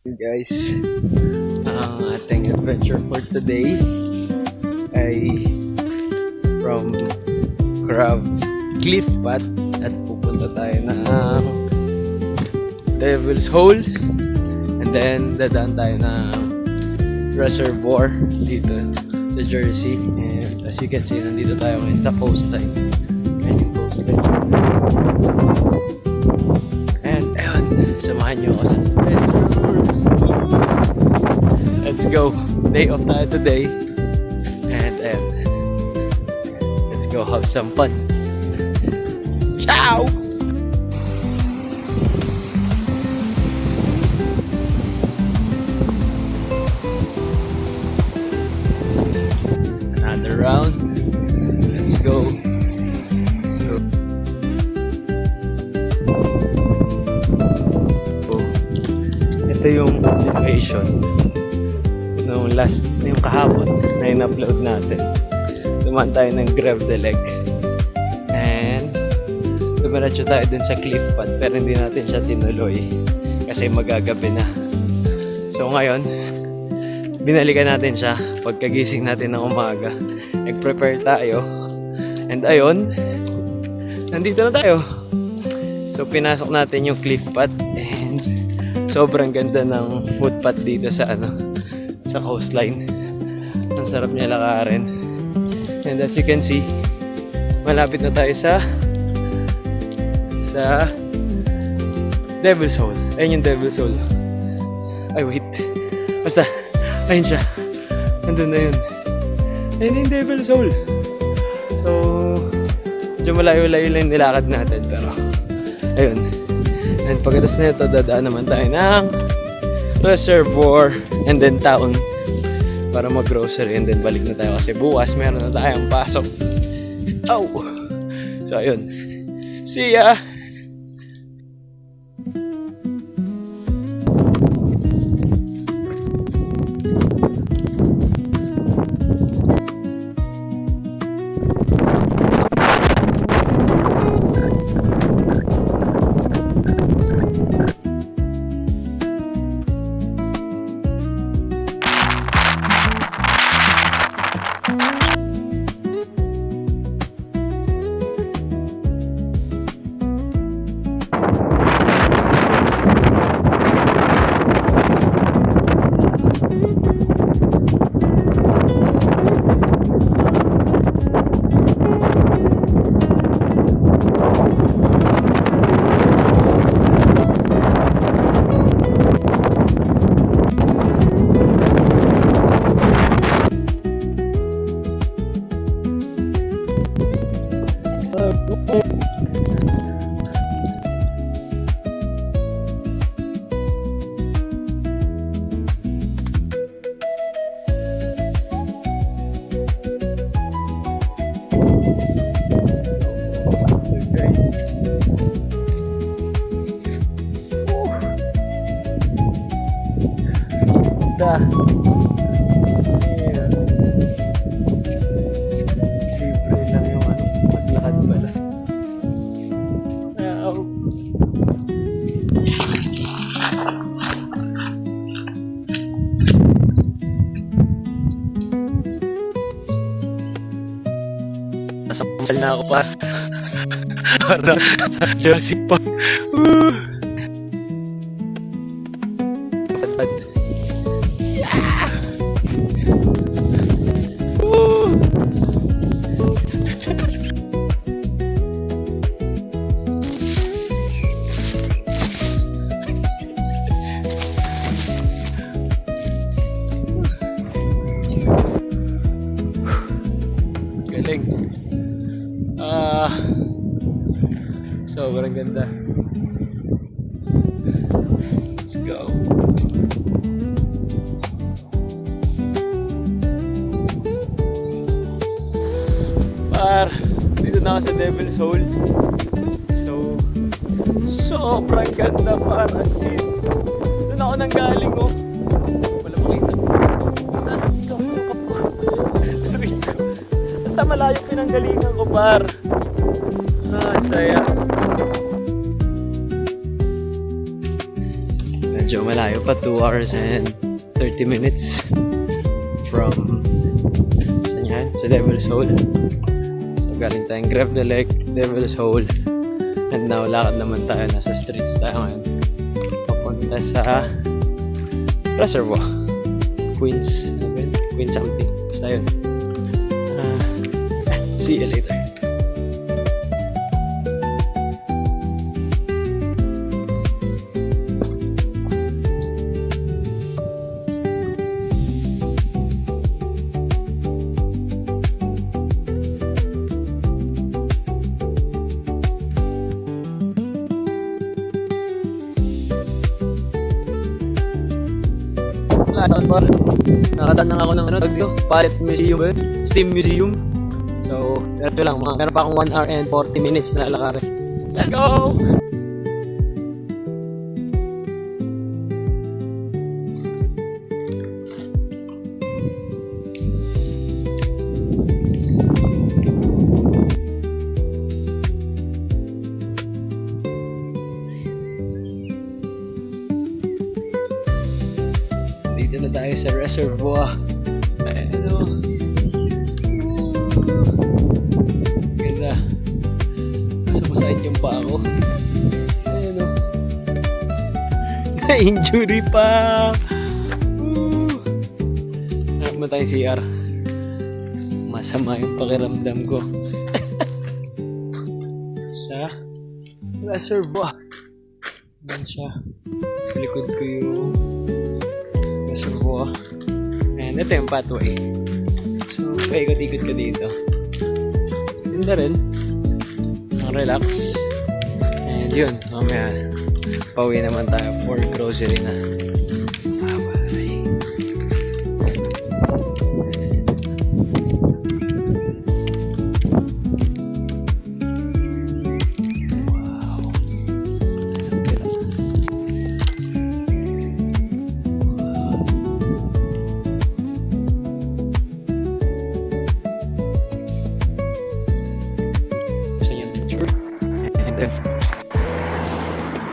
Guys, ang ating adventure for today ay from Crab Cliff Path at pupunta tayo ng Devil's Hole and then dadaan tayo ng reservoir dito sa Jersey. And as you can see, nandito tayo ngayon sa coastline. Ayan yung coastline. And ayun, samahan nyo ako sa adventure. Let's go. Day off tayo today. And let's go have some fun. Ciao! Another round. Let's go. Ito yung animation nung yung kahapon na in-upload natin. Dumaan tayo ng Greve de Leg and dumiretso tayo dun sa Cliff Path pero hindi natin siya tinuloy kasi magagabi na. So ngayon binalikan natin siya pagkagising natin ng umaga. Nag-prepare tayo and ayun, nandito na tayo. So pinasok natin yung Cliff Path and sobrang ganda ng footpath dito sa sa coastline. Ang sarap niya lakarin. And as you can see, malapit na tayo sa Devil's Hole. Ayun yung Devil's Hole. Ay wait. Basta, ayun siya. Nandun na yun. Ayun yung Devil's Hole. So, medyo malayo-layo lang yung nilakad natin. Pero, ayun. And pagkatapos na ito, dadaan naman tayo ng reservoir and then town para mag-grocery and then balik na tayo kasi bukas meron na tayong pasok. Oh! So ayun. See ya! Yeah. Libre lang yung maglakad pala. Ow. Nasa pumal na ako pa. Para sa Jersey pa. Galing. Sobrang ganda. Let's go. Dito na ako sa Devil's Hole. So, sobrang ganda para sin. Doon ako nang galing oh. Wala makita. Basta malayo pinanggalingan ko par. Saya. medyo malayo pa, 2 hours and 30 minutes from saan yan? Sa Devil's Hole. So galing tayong Greve de Lec, Devil's Hole, and now lakad naman tayo, nasa streets tayo ngayon papunta sa Reservoir, Queens something, basta yun. See you later. Nakadaan lang ako ng Palette Museum, Steam Museum. So, ito lang, meron pa akong 1 hour and 40 minutes na lalakarin. Let's go! Dito na tayo sa reservoir. Ayan o. Ganda. Masakit yung paa ko. Ayan o. Na-injury pa. Harap na tayo CR. Masama yung pakiramdam ko. Sa reservoir. Ayan siya. Sa likod ko yung reservoir. And ito yung pathway. So, paikot-ikot ka dito. Ganda rin. Ang relax. And yun, mamaya pauwi naman tayo for grocery na. Bye-bye. Wow. So good.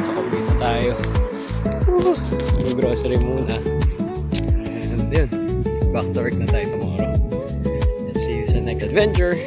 Nakauwi na tayo. Mag-grocery muna. And yun, back to work na tayo tomorrow. Let's see you sa next adventure.